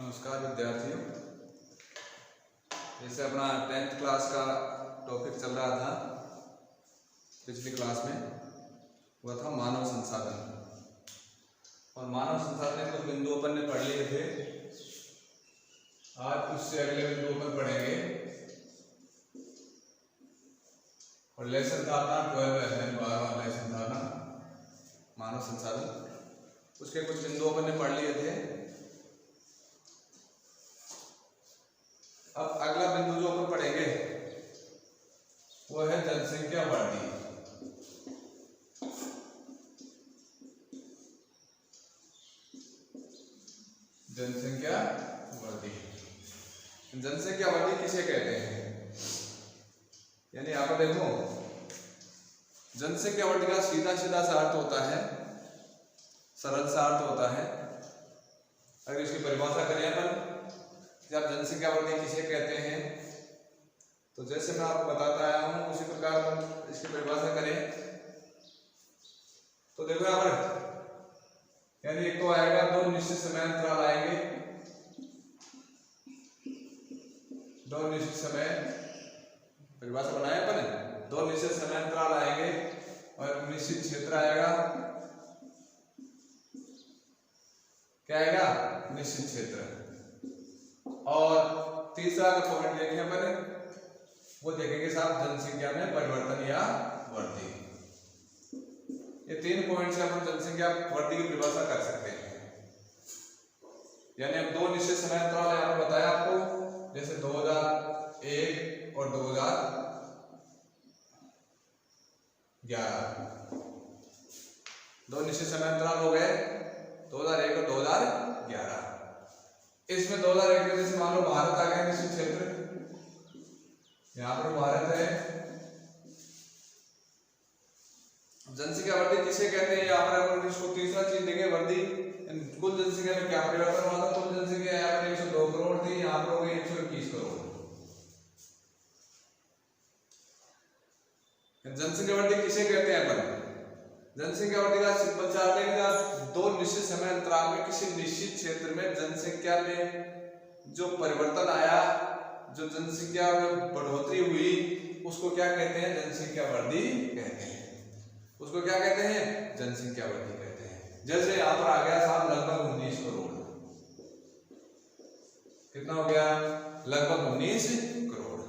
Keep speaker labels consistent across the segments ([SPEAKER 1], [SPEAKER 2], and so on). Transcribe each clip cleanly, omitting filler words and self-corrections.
[SPEAKER 1] नमस्कार विद्यार्थियों। जैसे अपना 10th क्लास का टॉपिक चल रहा था पिछली क्लास में, वह था मानव संसाधन। और मानव संसाधन कुछ बिंदु अपन ने पढ़ लिए थे। आज उससे अगले बिंदु अपन पढ़ेंगे और लेसन था अपना 12वां लेसन था अपना मानव संसाधन। उसके कुछ बिंदु अपन ने पढ़ लिए थे। अब अगला बिंदु जो अपन पढ़ेंगे वो है जनसंख्या वृद्धि। जनसंख्या वृद्धि, जनसंख्या वृद्धि किसे कहते हैं? यानी यहाँ पर देखो, जनसंख्या वृद्धि का सीधा सीधा सा अर्थ होता है, सरल सा अर्थ होता है। अगर इसकी परिभाषा करें अपन, जब जनसंख्या वृद्धि किसे कहते हैं, तो जैसे मैं आपको बताता आया हूं उसी प्रकार हम इसकी परिभाषा करें तो देखो यहाँ पर, यानी एक तो आएगा दो निश्चित समय अंतराल आएंगे, दो निश्चित समय परिभाषा बनाए अपन, दो निश्चित समय अंतराल आएंगे और निश्चित क्षेत्र आएगा। क्या आएगा? निश्चित क्षेत्र। और तीसरा पॉइंट देखें अपन, वो देखेंगे साहब जनसंख्या में परिवर्तन या वृद्धि। ये तीन पॉइंट से अपन जनसंख्या वृद्धि की परिभाषा कर सकते हैं। यानी अब दो निश्चित समय अंतराल यहाँ पर बताया आपको, जैसे 2001 और 2011, दो निश्चित समय अंतराल हो गए, 2001 और 2011। इसमें 2001 में जैसे मान लो भारत आ गया निश्चित क्षेत्र, यहाँ पर भारत है। जनसंख्या वृद्धि किसे कहते हैं? यहाँ पर अगर इसको तीसरा चीज देंगे, वृद्धि कुल जनसंख्या में क्या परिवर्तन हुआ था। कुल जनसंख्या यहाँ पर 102 करोड़ थी, यहाँ पर हो गई 121 करोड़। जनसंख्या वृद्धि किसे कहते हैं अपन? जनसंख्या वृद्धि का सिंपल सा अर्थ है कि दो निश्चित समय अंतराल में किसी निश्चित क्षेत्र में जनसंख्या में जो परिवर्तन आया, जो जनसंख्या में बढ़ोतरी हुई, उसको क्या कहते हैं? जनसंख्या वृद्धि कहते हैं। उसको क्या कहते हैं? जनसंख्या वृद्धि कहते हैं। जैसे यहाँ पर आ गया साहब लगभग 19 करोड़। कितना हो गया? लगभग 19 करोड़।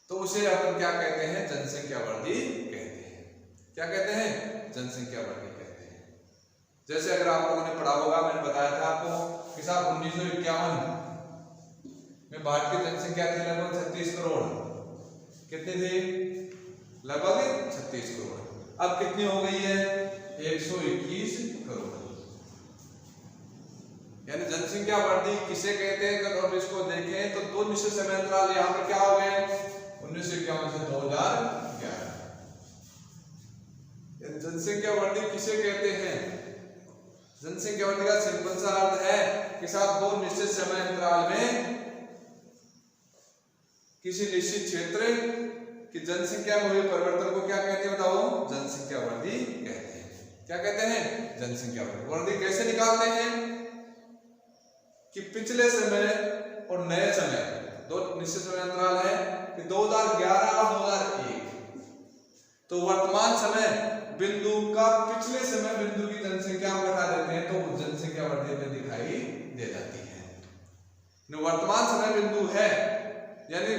[SPEAKER 1] तो उसे अपन क्या कहते हैं? जनसंख्या वृद्धि कहते हैं। क्या कहते हैं? जनसंख्या वृद्धि कहते हैं। जैसे अगर आप लोगों ने पढ़ा होगा, मैंने बताया था आपको कि साहब 1951 में भारत की जनसंख्या थी लगभग 36 करोड़। कितनी थी? लगभग 36 करोड़। अब कितनी हो गई है? 121 करोड़। यानी जनसंख्या वृद्धि किसे कहते हैं? अगर इसको देखें तो दो निश्चित समय अंतराल यहाँ पर क्या हो गए? 1951 से 2011। जनसंख्या वृद्धि किसे कहते हैं? जनसंख्या वृद्धि का सिंपल सा अर्थ है कि साहब दो निश्चित समय अंतराल में किसी निश्चित क्षेत्र की जनसंख्या में हुए परिवर्तन को क्या कहते हैं? बताओ। जनसंख्या वृद्धि कहते हैं। क्या कहते हैं? जनसंख्या वृद्धि। वृद्धि कैसे निकालते हैं? कि पिछले समय और नए समय, दो निश्चित समय अंतराल है कि 2011 और 2001, तो वर्तमान समय बिंदु का पिछले समय बिंदु की जनसंख्या को घटा देते हैं तो जनसंख्या वृद्धि में दिखाई दे जाती है। वर्तमान समय बिंदु है, यानी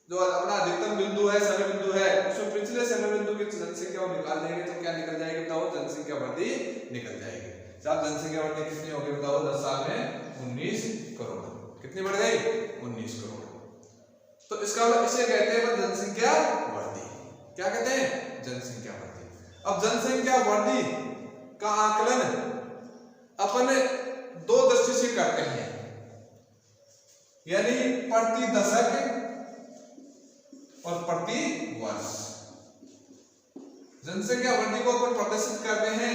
[SPEAKER 1] जो अपना अधिकतम बिंदु है, समय बिंदु है, उसमें पिछले समय बिंदु की जनसंख्या को निकाल देंगे तो क्या निकल जाएगी? बताओ। जनसंख्या वृद्धि निकल जाएगी। साहब जनसंख्या वृद्धि कितनी होगी? बताओ। 10 साल में 19 करोड़। कितनी बढ़ गई? 19 करोड़। तो इसका मतलब इसे कहते हैं जनसंख्या वृद्धि। क्या कहते हैं? जनसंख्या वृद्धि। अब जनसंख्या वृद्धि का आकलन अपन दो दृष्टि से करते हैं, यानी प्रति दशक और प्रति वर्ष। जनसंख्या वृद्धि को अपन प्रदर्शित करते हैं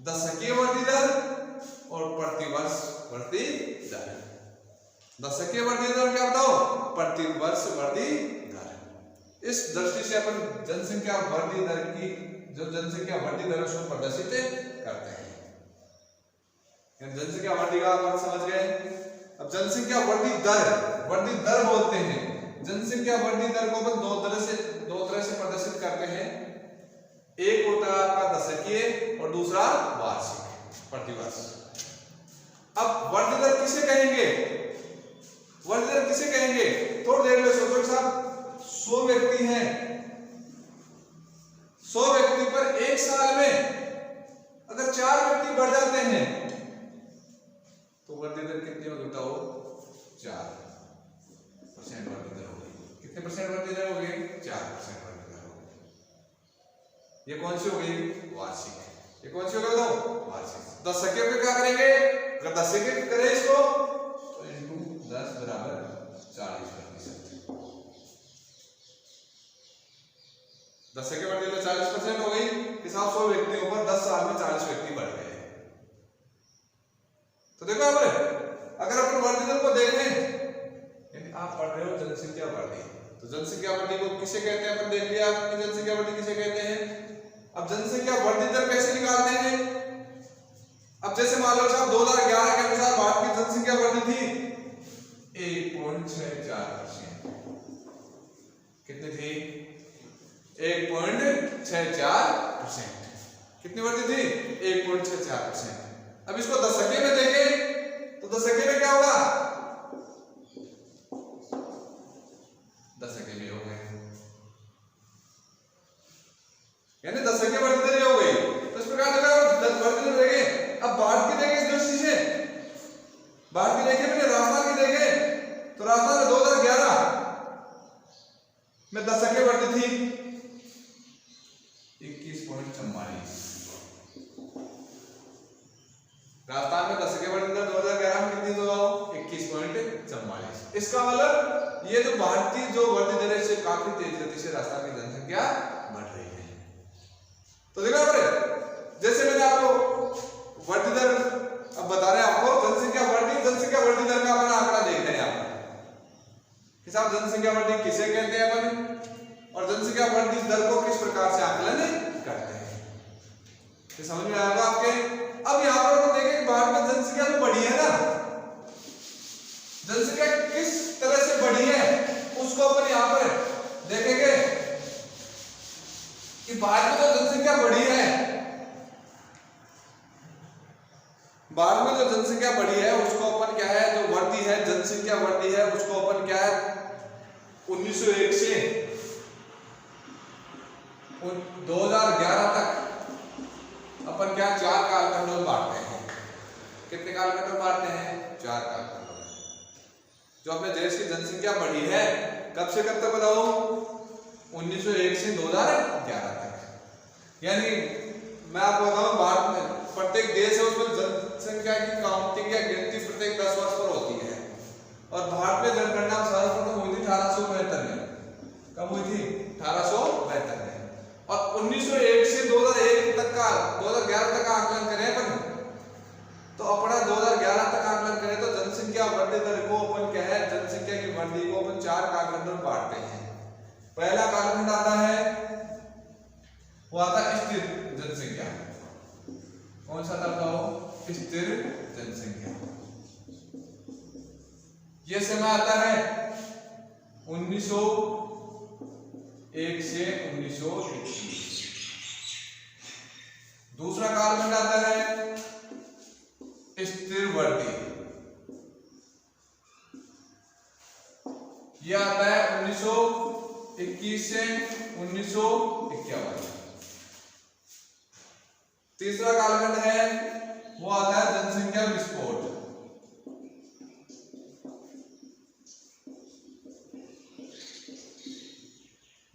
[SPEAKER 1] दशकीय वृद्धि दर और प्रति वर्ष वृद्धि दर। दशकीय वृद्धि दर क्या बताओ? प्रति वर्ष वृद्धि दर। इस दृष्टि से अपन जनसंख्या वृद्धि दर की, जो जनसंख्या वृद्धि दर उसको प्रदर्शित करते हैं। जनसंख्या वृद्धि का आप समझ गए। अब जनसंख्या वृद्धि दर बोलते हैं। जनसंख्या वृद्धि दर को अपन दो तरह से प्रदर्शित करते हैं। एक होता है आपका दशकीय और दूसरा वार्षिक, प्रतिवर्ष। अब वृद्धि दर किसे कहेंगे? वृद्धि दर किसे कहेंगे? थोड़ा देर में सोचो साहब, 100 व्यक्ति हैं, 100 व्यक्ति पर एक साल में अगर 4 व्यक्ति बढ़ जाते हैं तो वृद्धि दर कितनी होगी बताओ? 4% वृद्धि दर होगी। कितने परसेंट वृद्धि दर होगी? 4% वृद्धि दर होगी। ये कौन सी होगी? वार्षिक। ये कौन सी होगी बताओ? वार्षिक। दशकीय पे क्या करेंगे? अगर दशकीय करें इसको तो इंटू 10 बराबर 40%। दशकीय वृद्धि दर 40% हो गई। हिसाब 100 व्यक्तियों पर 10 साल में 40 व्यक्ति बढ़ गए। तो देखो अगर अपन वृद्धि दर को देखें, यदि आप पढ़ रहे हो जनसंख्या वृद्धि, तो जनसंख्या वृद्धि को किसे कहते हैं? अपन देख लिया आपने जनसंख्या वृद्धि किसे कहते हैं। अब जनसंख्या वृद्धि दर कैसे निकालते हैं? अब जैसे मान लो साहब 2011 के अनुसार भारत की जनसंख्या वृद्धि थी 1.64%। कितनी थी? 1.64%। कितनी वृद्धि थी? 1.64%। अब इसको दशकीय में देखें तो दशकीय में क्या होगा? दशकीय में हो गए, यानी दशकीय वृद्धि दर हो गई। तो इस प्रकार वृद्धि दर देखें। अब भारत की देखें इस दृष्टि से, भारत की देखें मैंने राजस्थान की देखें तो राजस्थान में 2011 में दशकीय वृद्धि थी 21.44। राजस्थान में दशकीय वृद्धि दर 2011 में कितनी तो 21.44। इसका मतलब ये जो भारतीय जो वृद्धि दर है काफी तेज गति से राजस्थान की जनसंख्या बढ़ रही है। तो देखो जैसे मैंने आपको वृद्धि दर अब बता रहे हैं, आपको जनसंख्या वृद्धि दर का अपना आंकड़ा देख रहे हैं आप कि साहब जनसंख्या वृद्धि किसे कहते हैं अपन, और जनसंख्या वृद्धि दर को किस प्रकार से आकलन करते हैं, ये समझ में आएगा आपके। अब यहाँ पर तो देखें भारत में जनसंख्या जो बढ़ी है ना, जनसंख्या किस तरह से बढ़ी है उसको अपन यहाँ पर देखेंगे कि भारत में जो जनसंख्या बढ़ी है, भारत में जो जनसंख्या बढ़ी है उसको अपन क्या है, जो वृद्धि है जनसंख्या वृद्धि है उसको अपन क्या है 1901 से 2011 तक अपन क्या 4 कालखंडों में बांटते हैं। कितने कालखंडों में बांटते हैं? 4 कालखंडों में। जो अपने देश की जनसंख्या बढ़ी है कब से कब तक बताओ? 1901 से 2011 तक। यानी मैं आपको बताऊं भारत में प्रत्येक देश है उसमें जनसंख्या की काउंटिंग या गिनती प्रत्येक 10 वर्ष पर होती है, और भारत में जनगणना सर्वप्रथम हुई थी 1872 में। कब हुई थी? 1872 में। और 1901 से 2001 तक का 2011 तक का आकलन करें अपन, तो अपना 2011 तक आकलन करें तो जनसंख्या वृद्धि दर को अपन क्या है, जनसंख्या की वृद्धि को अपन 4 कालखंडों में बांटते हैं। पहला कालखंड आता है वो आता है स्थिर जनसंख्या। कौन सा था वो? स्थिर जनसंख्या। ये समय आता है 1901 से 1921। दूसरा कालखंड आता है स्थिर वृद्धि। यह आता है 1921 से 1951। तीसरा कालखंड है वो आता है जनसंख्या विस्फोट।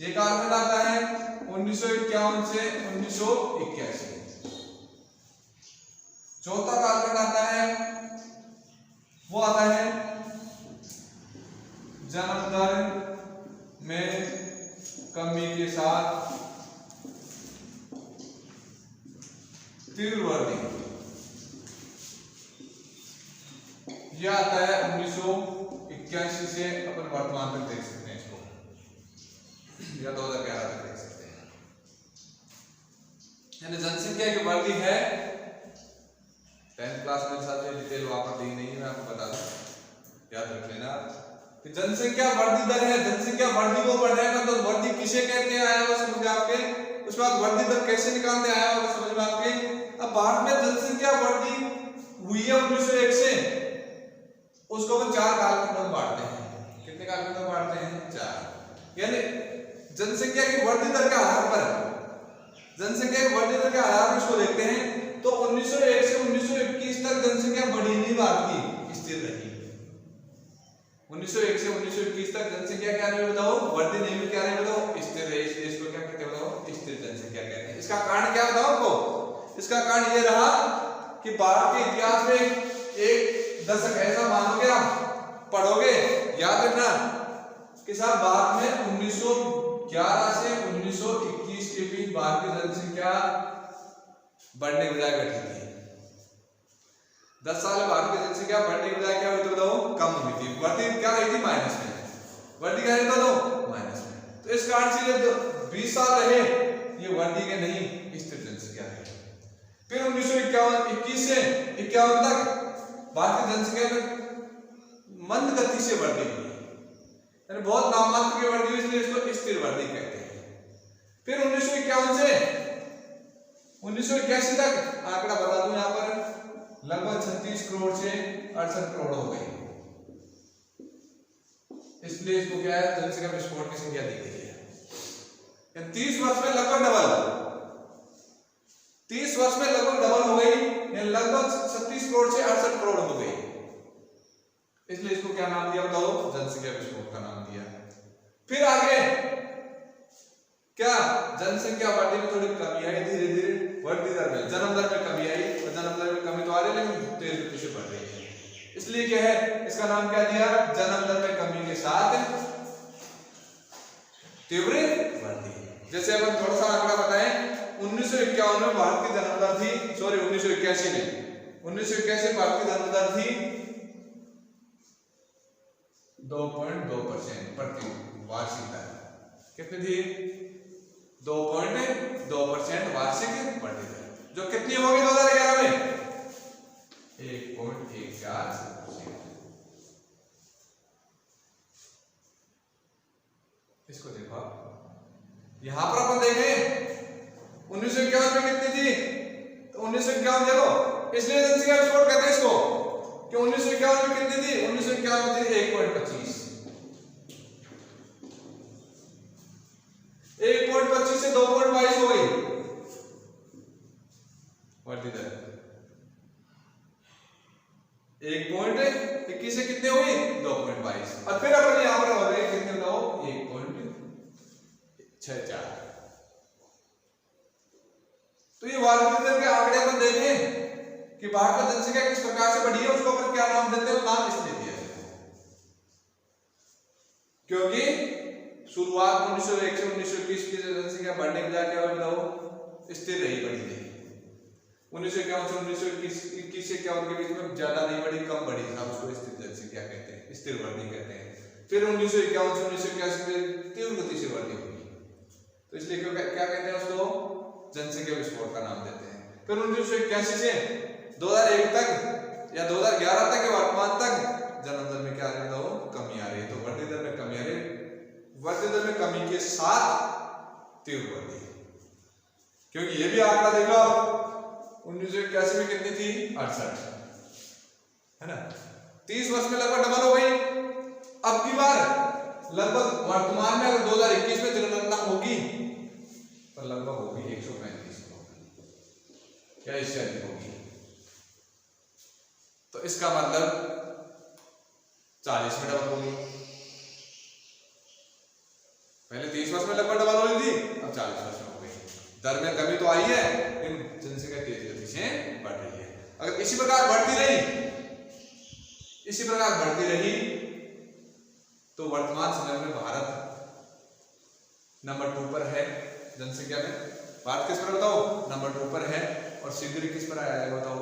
[SPEAKER 1] ये कालखंड आता है 1951 से 1981। चौथा कालखंड आता है वो आता है जन्म दर में कमी के साथ तीव्र वृद्धि। यह आता है 1981 से अपन वर्तमान तक देख सकते हैं इसको, या 2011 तक देख सकते हैं। यानी जनसंख्या की वृद्धि है 10th क्लास में साथ में डिटेल वहां पर दी नहीं है, मैं आपको बता दूं, याद रख लेना कि जनसंख्या वृद्धि दर है। जनसंख्या वृद्धि को बढ़ जाएगा तो वृद्धि किसे कहते हैं आया होगा समझ में आपके। उसके बाद वृद्धि दर कैसे निकालते आया होगा समझ में आपके। अब भारत में जनसंख्या वृद्धि हुई है 1901 से, उसको हम 4 कालखंडों में बांटते हैं। कितने कालखंडों में बांटते हैं? 4। यानी जनसंख्या की वृद्धि दर के आधार पर, जनसंख्या की वृद्धि दर के आधार पर इसको देखते हैं तो 1901 से 1921 तक जनसंख्या बढ़ी नहीं, भारत की स्थिर रही। 1901 से 1921 तक जनसंख्या क्या नहीं बताओ, वृद्धि नहीं हुई, क्या नहीं बताओ, स्थिर रही। इसको क्या कहते हैं बताओ, स्थिर जनसंख्या कहते हैं। इसका कारण क्या बताओ आपको? इसका कारण ये रहा कि भारत के इतिहास में एक दशक ऐसा मानोगे आप, पढ़ोगे, याद रखना कि साहब भारत में 1911 से 1921 के बीच भारत की जनसंख्या बढ़ने के बजाय घटी थी। 10 साल में भारत की जनसंख्या बढ़ने के बजाय क्या हुई तो बताओ, कम हुई थी। वृद्धि क्या रही थी? माइनस में। वृद्धि क्या रही तो माइनस में। तो इस कारण से जो 20 साल रहे ये वृद्धि के नहीं, स्थिर जनसंख्या है। फिर 1921 से 51 तक भारत की जनसंख्या में मंद गति से वृद्धि हुई, यानी बहुत नाममात्र की वृद्धि हुई, इसलिए इसको स्थिर वृद्धि कहते हैं। फिर 1951 से 1981 तक आंकड़ा बता दूं यहां पर, लगभग 36 करोड़ से 68 करोड़ हो गई। इसलिए इसको क्या है, जनसंख्या विस्फोट की संख्या दी गई है। 30 वर्ष में लगभग डबल, 30 वर्ष में लगभग डबल हो गई, लगभग 36 करोड़ से 68 करोड़ हो गई। इसलिए इसको क्या नाम दिया बताओ, जनसंख्या विस्फोट का नाम दिया। फिर आगे क्या, जनसंख्या वृद्धि में थोड़ी कमी आई, धीरे धीरे वृद्धि दर में, जन्म दर में कमी आई, और जन्म दर में कमी तो आ रही है लेकिन तेज गति से बढ़ रही है। इसलिए क्या है, इसका नाम क्या दिया, जन्म दर में कमी के साथ तीव्र वृद्धि। जैसे अपन थोड़ा सा आंकड़ा बताएं, 1951 में भारत की जन्म दर थी, सॉरी 1981 में, 1981 भारत की जन्म दर थी 2.2% प्रति वार्षिक दर। कितनी थी? 2.2% वार्षिक वृद्धि दर, जो कितनी होगी 2011 में? 1.14%। इसको देखो, यहां पर अपन देखें 1951 में कितनी थी, तो 1951 देखो, इसलिए जनसंख्या विस्फोट कहते हैं इसको कि 1951 में कितनी थी, 1951 में थी 1.25, 1.25 से 2.22 हो गई वृद्धि दर। 1.21 से कितने हुई, 2.22, और फिर अपन यहां पर हो गए कितने बताओ, 1.64। तो ये वृद्धि दर के आंकड़े अपन देखें कि भारत में जनसंख्या किस प्रकार से बढ़ी है, उसको अपन क्या नाम देते हैं, नाम इसलिए दिया क्योंकि शुरुआत 1901 से 1921 की जनसंख्या बढ़ने के बजाय क्या हुआ बताओ, स्थिर रही, बढ़ी नहीं। 1951 से 1921 से 51 के बीच में ज्यादा नहीं बढ़ी, कम बढ़ी, हम उसको स्थिर जनसंख्या कहते हैं, स्थिर वृद्धि कहते हैं। फिर 1951 से 1981 में तीव्र गति से वृद्धि हुई, तो इसलिए क्या कहते हैं उसको, जनसंख्या विस्फोट का नाम देते हैं। फिर 1981 से 2001 तक या 2011 तक या वर्तमान तक जन्म दर में क्या आ रही है, कमी आ रही है। तो वृद्धि दर में कमी आ रही है, वृद्धि दर में कमी के साथ तीव्र वृद्धि, क्योंकि ये भी आंकड़ा देखो 1981 में कितनी थी, 68, है ना। 30 वर्ष में लगभग डबल हो गई। अब की बार लगभग वर्तमान में अगर 2021 में जनगणना होगी तो लगभग होगी 135 करोड़, क्या इससे अधिक होगी। तो इसका मतलब 40 में डबल होगी। पहले 30 वर्ष में लगभग डबल हो रही थी, अब 40 वर्ष में हो गई। दर में कमी तो आई है लेकिन जनसंख्या तेज गति से बढ़ रही है। अगर इसी प्रकार बढ़ती रही तो वर्तमान समय में भारत नंबर 2 पर है जनसंख्या में। भारत किस पर बताओ, नंबर 2 पर है, और शीघ्र ही किस पर आ जाएगा बताओ,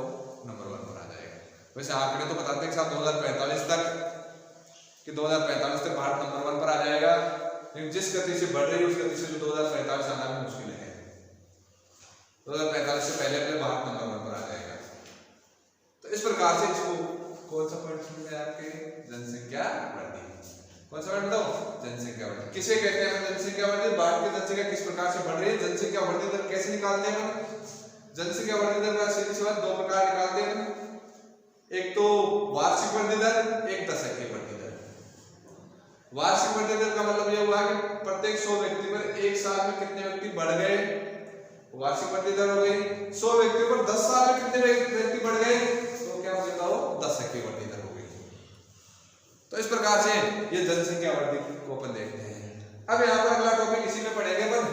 [SPEAKER 1] नंबर 1 पर आ जाएगा। वैसे आंकड़े तो बताते हैं कि 2045 तक कि 2045 तक भारत नंबर 1 पर आ जाएगा, लेकिन जिस गति से बढ़ रही है उस गति से 2045 आना भी मुश्किल है। 2045 से पहले भारत नंबर 1 पर आ जाएगा। प्रकार से इसको कौन सा पॉइंट समझ में आपके जनसंख्या वृद्धि, कौन सा पॉइंट बताओ जनसंख्या वृद्धि किसे कहते हैं जनसंख्या वृद्धि। भारत की जनसंख्या किस प्रकार से बढ़ रही है, जनसंख्या वृद्धि दर कैसे निकालते हैं हम, जनसंख्या वृद्धि दर का सीधी सी बात दो प्रकार निकालते हैं, एक तो वार्षिक वृद्धि दर, एक दशकीय वृद्धि दर। वार्षिक वृद्धि दर का मतलब यह हुआ कि प्रत्येक 100 व्यक्ति पर एक साल में कितने व्यक्ति बढ़ गए, वार्षिक वृद्धि दर हो गई। 100 व्यक्तियों पर 10 साल में कितने व्यक्ति बढ़ गए, तो क्या हो जाता हो दशकीय वृद्धि दर हो गई। तो इस प्रकार से ये जनसंख्या वृद्धि को अपन देखते हैं। अब यहाँ पर अगला टॉपिक इसी में पढ़ेंगे अपन,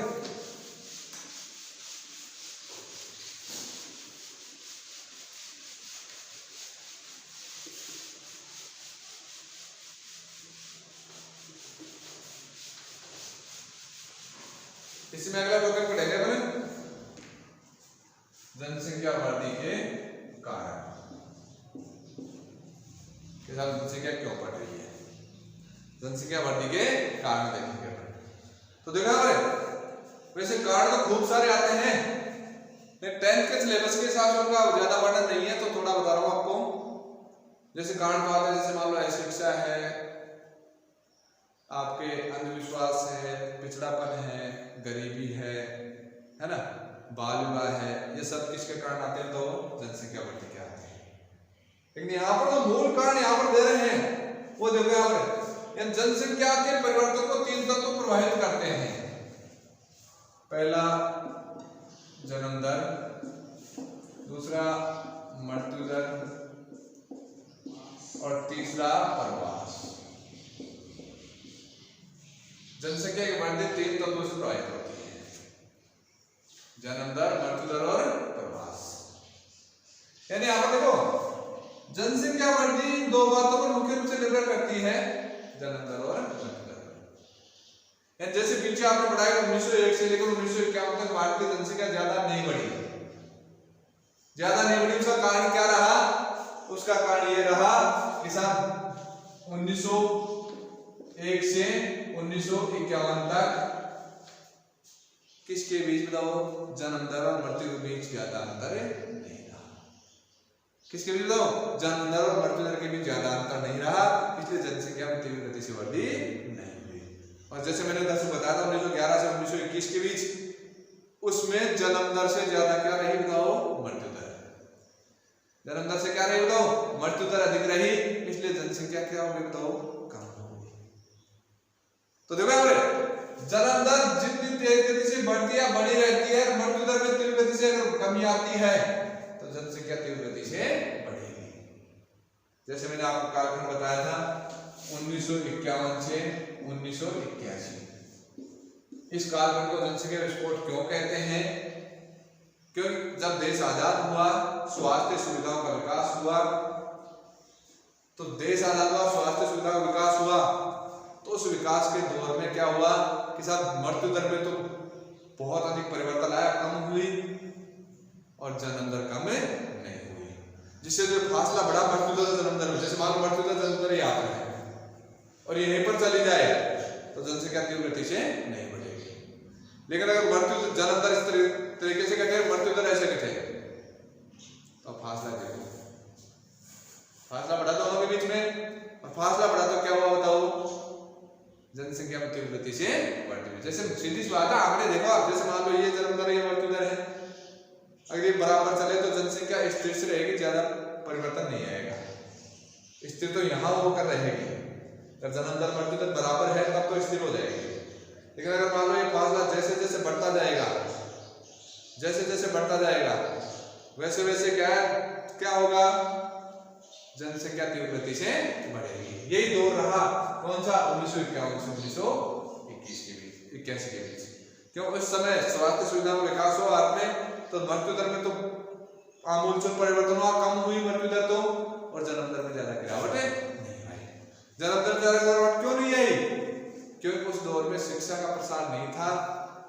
[SPEAKER 1] इसमें अगला टॉपिक पढ़ेंगे अपन जनसंख्या वृद्धि के कारण, कि जनसंख्या क्यों बढ़ रही है, जनसंख्या वृद्धि के कारण देखेंगे अपन। तो देखा वैसे कारण तो खूब सारे आते हैं, लेकिन 10th के सिलेबस के हिसाब से उनका ज्यादा वर्णन नहीं है, तो थोड़ा बता रहा हूं आपको। जैसे कारण तो आते हैं, जैसे मान लो अशिक्षा है, आपके अंधविश्वास है, पिछड़ापन है, गरीबी है ना, बाल विवाह है, ये सब किसके कारण आते हैं, तो जनसंख्या वृद्धि के आते हैं। लेकिन यहाँ पर जो मूल कारण यहाँ पर दे रहे हैं वो देखो यहाँ पर, जनसंख्या के परिवर्तन को 3 तत्व प्रभावित करते हैं। पहला जन्म दर, दूसरा मृत्यु दर और तीसरा प्रवास। जनसंख्या की वृद्धि 3 तत्वों से प्रभावित होती है, जन्म दर, मृत्यु दर और प्रवास। यानी आप देखो जनसंख्या वृद्धि 2 बातों पर मुख्य रूप से निर्भर करती है, जन्म दर और मृत्यु दर। जैसे पीछे आपने पढ़ाया 1901 से लेकर 1951 तक भारत की जनसंख्या ज्यादा नहीं बढ़ी, उसका कारण क्या रहा, उसका कारण ये रहा कि साहब 1901 से 1951 तक किसके बीच बताओ, जन्म दर और मृत्यु के बीच ज्यादा अंतर नहीं रहा। किसके बीच बताओ, जन्म दर और मृत्यु दर के बीच ज्यादा अंतर नहीं रहा, इसलिए जनसंख्या में तीव्र गति से वृद्धि नहीं हुई। और जैसे मैंने दर्शक बताया था 1911 से 1921 के बीच, उसमें जन्म दर से ज्यादा क्या रही बताओ, मृत्यु दर। जन्म दर से क्या रही बताओ, मृत्यु दर अधिक रही, इसलिए जनसंख्या क्या होगी बताओ, कम होगी। तो देखो जन्म दर जितनी तेज गति से बढ़ती है बनी रहती है, मृत्यु दर में तीव्र गति से अगर कमी आती है तो जनसंख्या तीव्र गति से बढ़ेगी। जैसे मैंने आपको कालखंड बताया था 1951 से 1981, इस कालखंड को जनसंख्या विस्फोट क्यों कहते हैं, क्योंकि जब देश आजाद हुआ, स्वास्थ्य सुविधाओं का विकास हुआ, तो देश आजाद हुआ, स्वास्थ्य सुविधाओं का विकास हुआ, तो उस विकास के दौर में क्या हुआ कि साहब मृत्यु दर में तो बहुत अधिक परिवर्तन आया, कम हुई, और जन्म दर कम नहीं हुई, जिससे जो फासला बढ़ा मृत्यु दर जन्म दर में। जैसे मान लो मृत्यु दर जन्म दर यहाँ पर है और यहीं पर चली जाए तो जनसंख्या तीव्र गति से नहीं बढ़ेगी। लेकिन अगर मृत्यु जन्म दर इस तरीके से घटे, मृत्यु दर ऐसे घटे, तो फासला देखो, फासला बढ़ा दोनों के बीच में, और फासला बढ़ा तो क्या हुआ बताओ, जनसंख्या में तीव्र गति से बढ़ती है। जैसे सीधी सी बात है, आंकड़े देखो आप, जैसे मान लो ये जन्म दर, ये मृत्यु दर है, अगर ये बराबर चले तो जनसंख्या स्थिर से रहेगी, ज्यादा परिवर्तन नहीं आएगा, स्थिर तो यहाँ होकर रहेगी। अगर जन्म दर मृत्यु दर बराबर है तब तो स्थिर हो जाएगी। लेकिन अगर मान लो ये फासला जैसे जैसे बढ़ता जाएगा, जैसे जैसे बढ़ता जाएगा, वैसे वैसे क्या होगा, जनसंख्या तीव्र गति से बढ़ेगी। यही दौर रहा कौन सा, 1951 से 1921 के बीच, 81 के बीच। क्यों, उस समय स्वास्थ्य सुविधाओं में विकास हुआ भारत में, तो मृत्यु दर में तो आमूलचूल परिवर्तन हुआ, कम हुई मृत्यु दर तो, और जन्म दर में ज्यादा गिरावट नहीं आई। जन्म दर ज्यादा गिरावट क्यों नहीं आई, क्योंकि उस दौर में शिक्षा का प्रसार नहीं था,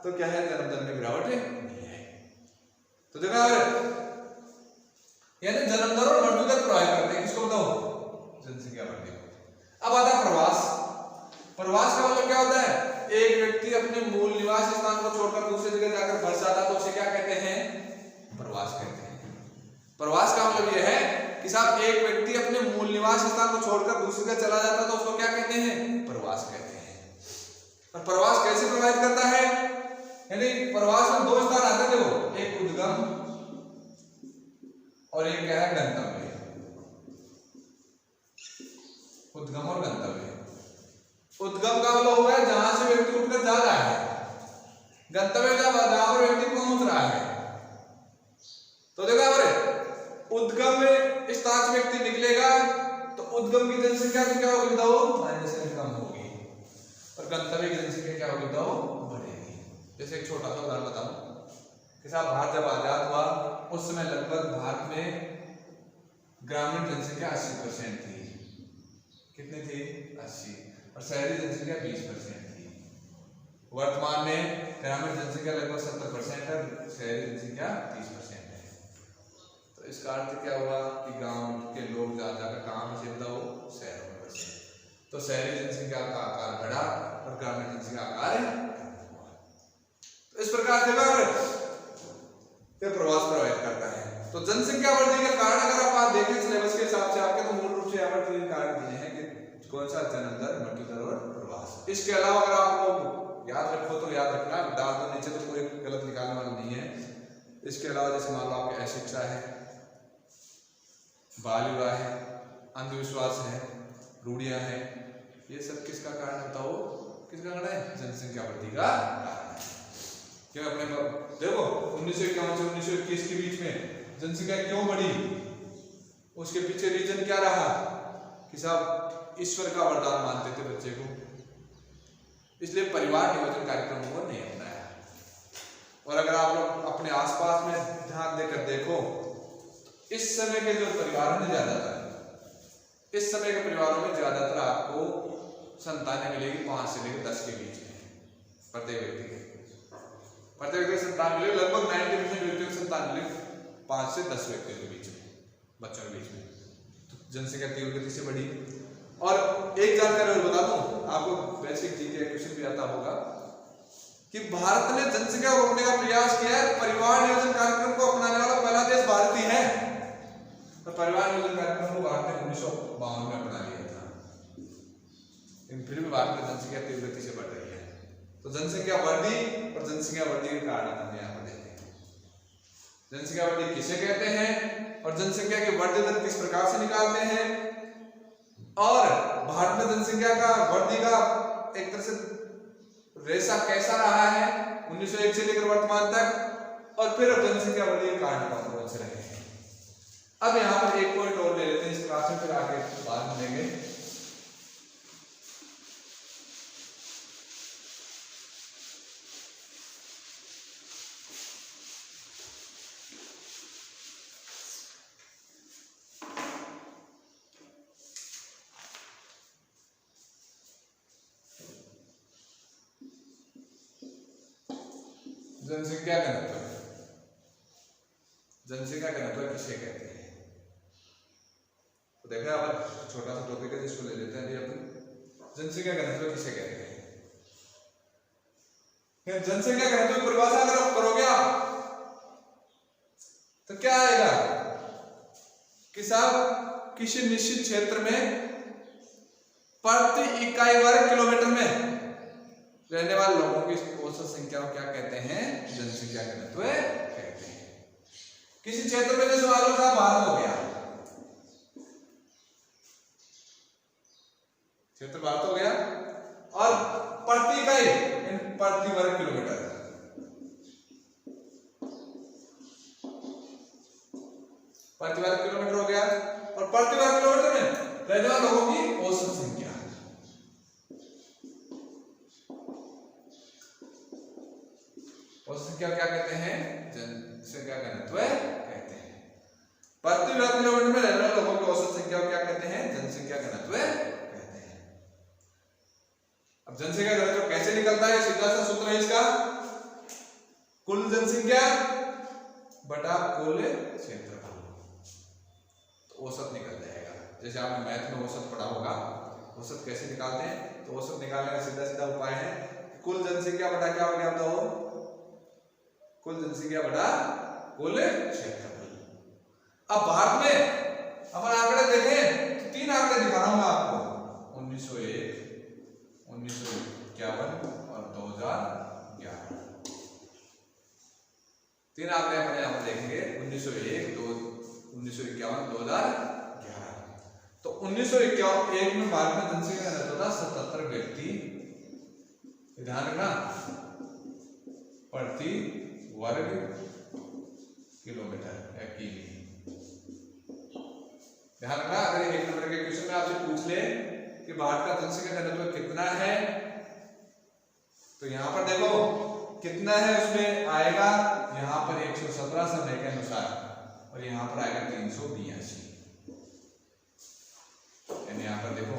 [SPEAKER 1] तो क्या है, जन्म दर में गिरावट नहीं आई। तो देखा यानी जन्म दर और मृत्यु दर प्रभावित करते हैं, किसको बताओ, जनसंख्या वृद्धि को। अब आता है प्रवास। प्रवास का मतलब क्या होता है, एक व्यक्ति अपने मूल निवास स्थान को छोड़कर दूसरी जगह जाकर बस जाता है, तो उसे क्या कहते हैं, प्रवास कहते हैं। प्रवास का मतलब यह है कि साहब एक व्यक्ति अपने मूल निवास स्थान को छोड़कर दूसरी जगह चला जाता है तो उसको क्या कहते हैं? प्रवास कहते हैं। और प्रवास कैसे प्रभावित करता है? यानी प्रवास में दो स्थान आते थे, वो एक उद्गम और एक क्या है? गंतव्य। उद्गम और गंतव्य। उद्गम का मतलब हुआ है जहां से व्यक्ति उठकर जा रहा है, गंतव्य जहां पर व्यक्ति पहुंच रहा है। तो देखो उद्गम में स्थान से व्यक्ति निकलेगा तो उद्गम की जनसंख्या क्या होगी? -n कम होगी और गंतव्य की जनसंख्या क्या होगी? बढ़ेगी। जैसे एक छोटा सा उदाहरण बताऊं कि साहब भारत जब आजाद हुआ उस समय लगभग भारत में ग्रामीण जनसंख्या 80% थी। कितनी थी? 80। और शहरी जनसंख्या 20% थी। वर्तमान में ग्रामीण जनसंख्या लगभग 70% है, शहरी जनसंख्या 30% है। तो इसका अर्थ क्या हुआ कि गांव के लोग ज्यादा काम से वो शहरों में बसे, तो शहरी जनसंख्या का आकार बढ़ा और ग्रामीण जनसंख्या का आकार कम हुआ। तो इस प्रकार से प्रवास प्रभावित करता है। तो जनसंख्या वृद्धि के कारण अगर आप देखें सिलेबस के हिसाब से आपके, तो मूल रूप से यहाँ पर 3 कारण दिए हैं कि कौन सा? जन्म दर, मृत्यु दर और प्रवास। इसके अलावा अगर आप लोग याद रखो तो याद रखना, डाल दो नीचे तो कोई गलत निकालने वाला नहीं है। इसके अलावा जैसे मान लो आपकी अशिक्षा है, बाल विवाह है, अंधविश्वास है, रूढ़ियां हैं, ये सब किसका कारण होता हो? किसका कारण है? जनसंख्या वृद्धि का कारण है। क्या अपने देखो 1951 से 1921 के बीच में जनसंख्या क्यों बढ़ी? उसके पीछे रीजन क्या रहा कि साहब ईश्वर का वरदान मानते थे बच्चे को, इसलिए परिवार नियोजन कार्यक्रमों को नहीं अपनाया। और अगर आप लोग अपने आसपास में ध्यान देकर देखो, इस समय के जो परिवार हैं ज्यादातर, इस समय के परिवारों में ज्यादातर आपको संतानें मिलेगी 5 से लेकर 10 के बीच में। प्रत्येक व्यक्ति के संतान मिलेगी, लगभग 90% व्यक्तियों की संतान मिलेगी 5 से 10 व्यक्तियों के बीच में, बच्चों के बीच में। तो जनसंख्या तीव्र गति से बढ़ी। और एक जानकारी और बता दूं आपको, बेसिक जीके क्वेश्चन भी आता होगा कि भारत ने जनसंख्या रोकने का प्रयास किया है। परिवार नियोजन कार्यक्रम को अपनाने वाला पहला देश भारत ही है। तो परिवार नियोजन कार्यक्रम को भारत ने 1952 में अपना लिया था, लेकिन फिर भी भारत में जनसंख्या तीव्र गति से बढ़ रही है। तो जनसंख्या वृद्धि और जनसंख्या वृद्धि के कारण हम यहाँ पर देखते हैं। जनसंख्या वृद्धि किसे कहते हैं और जनसंख्या की वृद्धि दर किस प्रकार से निकालते हैं, और भारत में जनसंख्या का वृद्धि का एक तरह से रेशा कैसा रहा है 1901 से लेकर वर्तमान तक, और फिर जनसंख्या वृद्धि के कारण कौन से रहे हैं। अब यहाँ पर एक पॉइंट और ले लेते हैं इस क्लास में, फिर आगे बाद में लेंगे। जनसंख्या घनत्व, जनसंख्या घनत्व किसे कहते हैं? तो देखा आप छोटा सा टॉपिक है जिसको ले लेते हैं अभी अपन। जनसंख्या घनत्व किसे कहते हैं? जनसंख्या घनत्व की परिभाषा अगर आप करोगे तो क्या आएगा कि साहब किसी निश्चित क्षेत्र में प्रति इकाई वर्ग किलोमीटर में रहने वाले लोगों की औसत संख्या को क्या कहते हैं? जनसंख्या घनत्व कहते हैं। किसी क्षेत्र में जैसे मान लो भारत हो गया, क्षेत्र भारत हो गया, और प्रति इकाई प्रति वर्ग किलोमीटर, प्रति वर्ग किलोमीटर हो गया, और प्रति वर्ग किलोमीटर में रहने वाले लोगों की औसत संख्या, औसत संख्या क्या कहते हैं? जनसंख्या घनत्व कहते हैं। प्रति वर्ग किलोमीटर में रहने वाले लोगों की औसत संख्या को क्या कहते हैं? जनसंख्या घनत्व कहते हैं। अब जनसंख्या घनत्व कैसे निकलता है? सीधा सा सूत्र है इसका, कुल जनसंख्या बटा कुल क्षेत्रफल, तो औसत निकल जाएगा। जैसे आपने मैथ में औसत पढ़ा होगा, औसत कैसे निकालते हैं? तो औसत निकालने का सीधा सीधा उपाय है कुल जनसंख्या बटा क्या हो गया बताओ? कुल जनसंख्या बटा कुल क्षेत्रफल। अब भारत में अब 1951 और 2011। 3 आंकड़े अपने यहाँ पर देखेंगे 1901, 1951, 2011। तो 1901 में भारत में जनसंख्या घनत्व था 77 व्यक्ति, ध्यान रखना, प्रति वर्ग किलोमीटर या किमी। ध्यान रखना, अगर 1 नंबर के क्वेश्चन में आपसे पूछ ले कि भारत का जनसंख्या घनत्व कितना है, तो यहां पर देखो कितना है, उसमें आएगा यहां पर 117 समय के अनुसार और यहां पर आएगा 382। यानी यहां पर देखो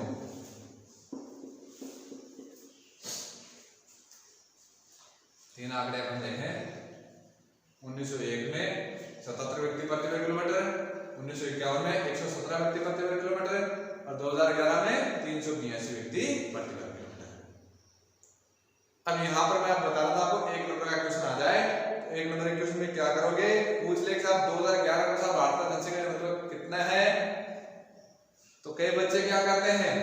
[SPEAKER 1] 3 आंकड़े अपन देखें, 1901 में 77 व्यक्ति प्रति वर्ग किलोमीटर, 1951 में 117 व्यक्ति प्रति वर्ग किलोमीटर और 2011 में 382 व्यक्ति प्रति वर्ग किलोमीटर। अब यहां पर मैं आप बता रहा था आपको 1 नंबर का क्वेश्चन आ जाए, तो 1 नंबर के क्वेश्चन में क्या करोगे, पूछ ले साहब 2011 में साहब भारत का जनसंख्या घनत्व कितना है, तो कई बच्चे क्या करते हैं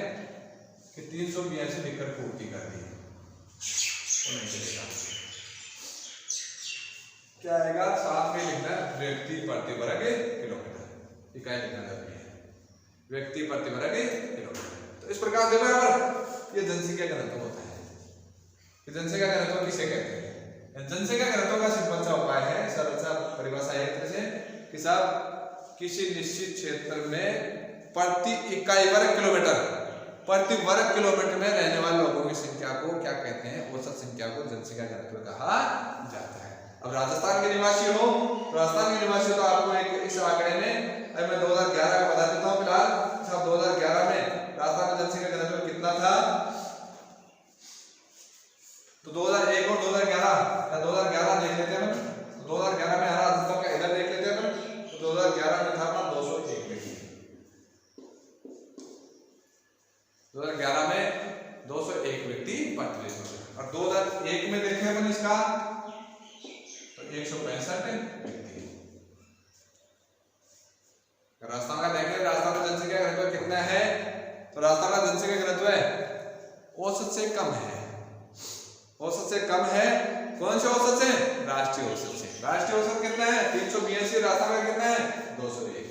[SPEAKER 1] कि 382 लिखकर पूर्ति कर दी, तो नहीं चलेगा। क्या आएगा, साथ में लिखना व्यक्ति प्रति वर्ग किलोमीटर, इकाई लिखना जरूरी है, व्यक्ति प्रति वर्ग किलोमीटर। तो इस प्रकार देखो यहाँ पर ये जनसंख्या घनत्व होता है। ये जनसंख्या घनत्व किसे कहते हैं? जनसंख्या घनत्व का सिंपल सा उपाय है, सरल सा परिभाषा है तरह से कि साहब किसी निश्चित क्षेत्र में प्रति इकाई वर्ग किलोमीटर, प्रति वर्ग किलोमीटर में रहने वाले लोगों की संख्या को क्या कहते हैं, औसत संख्या को जनसंख्या घनत्व कहा जाता है। अब राजस्थान के निवासी हो, राजस्थान के निवासी हो तो आपको एक इस आंकड़े में, अब मैं 2011 का बता देता हूँ फिलहाल। साहब 2011 में राजस्थान का जनसंख्या घनत्व कितना था, तो 2001 और 2011 या 2011 देख लेते हैं। 2011 में हमारा राजस्थान का इधर देख लेते हैं, तो 2011 में था अपना 201 व्यक्ति, 2011 में 201 व्यक्ति प्रति वर्ग, और 2001 में देखें अपन इसका तो 165 व्यक्ति। राजस्थान का देखें, राजस्थान का जनसंख्या घनत्व कितना है, तो राजस्थान का जनसंख्या घनत्व औसत से कम है, औसत से कम है। कौन से औसत से? राष्ट्रीय औसत से। राष्ट्रीय औसत कितना है? 382, राजस्थान का कितना है? 201।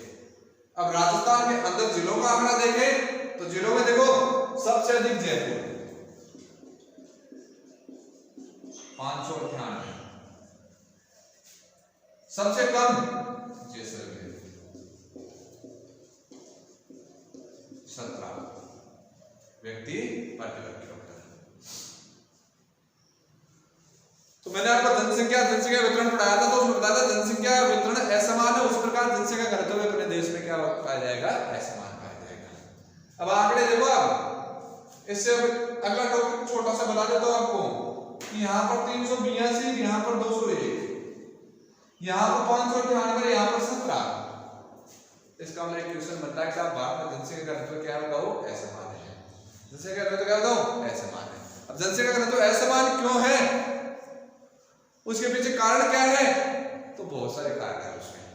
[SPEAKER 1] अब राजस्थान के अंदर जिलों का आंकड़ा देखें तो जिलों में देखो सबसे अधिक जयपुर 598, सबसे कम जैसलमेर 17 व्यक्ति प्रति वर्ग किलोमीटर। तो मैंने आपको जनसंख्या वितरण पढ़ाया था, तो उसमें बताया था जनसंख्या वितरण असमान है, उस प्रकार जनसंख्या घनत्व भी अपने देश में क्या पाया जाएगा, असमान पाया जाएगा। अब आंकड़े देखो, आप इससे अगला टॉपिक छोटा सा बता देता हूं आपको कि यहाँ पर 382, यहाँ पर 201, यहाँ पर 598, यहाँ पर 17। इसका मतलब एक क्वेश्चन बनता है कि आप भारत में जनसंख्या घनत्व क्या बताओ, असमान है। जनसंख्या घनत्व क्या बताओ, असमान है। अब जनसंख्या घनत्व असमान क्यों है, उसके पीछे कारण क्या है, तो बहुत सारे कारण है उसमें।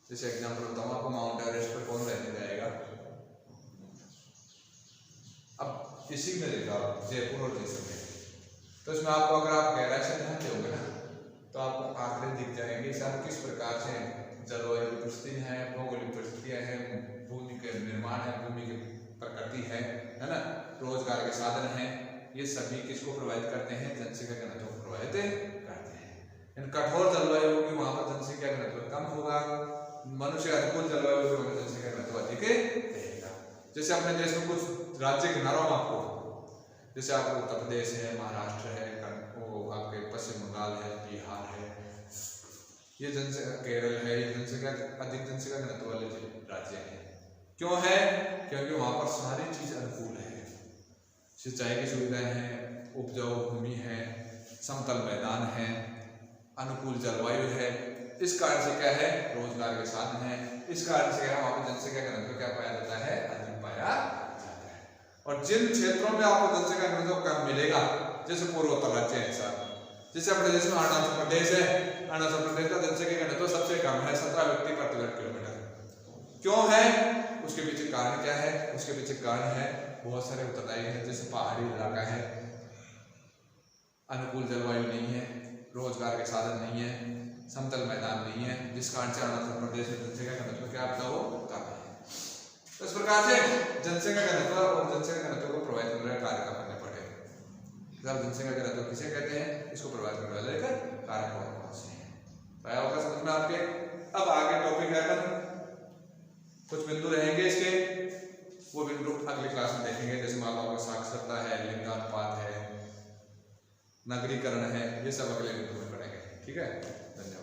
[SPEAKER 1] जैसे एग्जांपल बताऊं आपको, माउंट एवरेस्ट पर कौन रहने जाएगा, अब इसी में देखा जयपुर और जैसलमेर, तो इसमें आपको अगर आप गहराई से ध्यान दोगे ना तो आपको आंकड़े दिख जाएंगे कि किस प्रकार से जलवायु परिस्थिति है, भौगोलिक परिस्थितियां हैं, भूमि के निर्माण है, भूमि की प्रकृति है ना, रोजगार के साधन है, ये सभी किसको प्रभावित करते हैं, जनसंख्या घनत्व को प्रभावित करते हैं। इन कठोर जलवायु होगी वहां पर जनसंख्या घनत्व कम होगा, मनुष्य अनुकूल जलवायु होगी वहां जनसंख्या घनत्व अधिक रहेगा। जैसे अपने देश में कुछ राज्य गिना रहा हूं आपको, जैसे आपको उत्तर प्रदेश है, महाराष्ट्र है, आपके पश्चिम बंगाल है, बिहार है, ये जनसंख्या, केरल है, ये जनसंख्या अधिक जनसंख्या घनत्व वाले राज्य हैं। क्यों है? क्योंकि वहां पर सारी चीज अनुकूल है, सिंचाई की सुविधाएं हैं, उपजाऊ भूमि है, समतल मैदान है, अनुकूल जलवायु है। इस कारण से क्या है, रोजगार के साधन है। इस कारण से वहां पर जनसंख्या घनत्व क्या पाया जाता है, अधिक पाया जाता है। और जिन क्षेत्रों में आपको जनसंख्या घनत्व कम मिलेगा, जैसे पूर्वोत्तर राज्य है साहब, जैसे अपने देश में अरुणाचल प्रदेश है, अरुणाचल प्रदेश का जनसंख्या घनत्व सबसे कम है, 17 व्यक्ति प्रति वर्ग किलोमीटर। क्यों है? उसके पीछे कारण क्या है? उसके पीछे कारण है बहुत सारे उत्तरदायी है, जैसे पहाड़ी इलाका है, अनुकूल जलवायु नहीं है, रोजगार के साधन नहीं है, समतल मैदान नहीं है, जिस कारण से अरुणाचल प्रदेश में जनसंख्या घनत्व क्या आपका वो कम है। तो इस प्रकार से जनसंख्या घनत्व और जनसंख्या घनत्व को प्रभावित करने वाले कारक करने पड़े। जब जनसंख्या घनत्व किसे कहते हैं, इसको प्रभावित करने वाले कारक कौन से हैं, आया होगा समझ में आपके। अब आगे टॉपिक है अपन, कुछ बिंदु रहेंगे इसके, वो बिंदु अगली क्लास में देखेंगे। जैसे मान लो आपका साक्षरता है, लिंगानुपात है, नगरीकरण है, ये सब अगले बिंदु में पढ़ेंगे। ठीक है, धन्यवाद।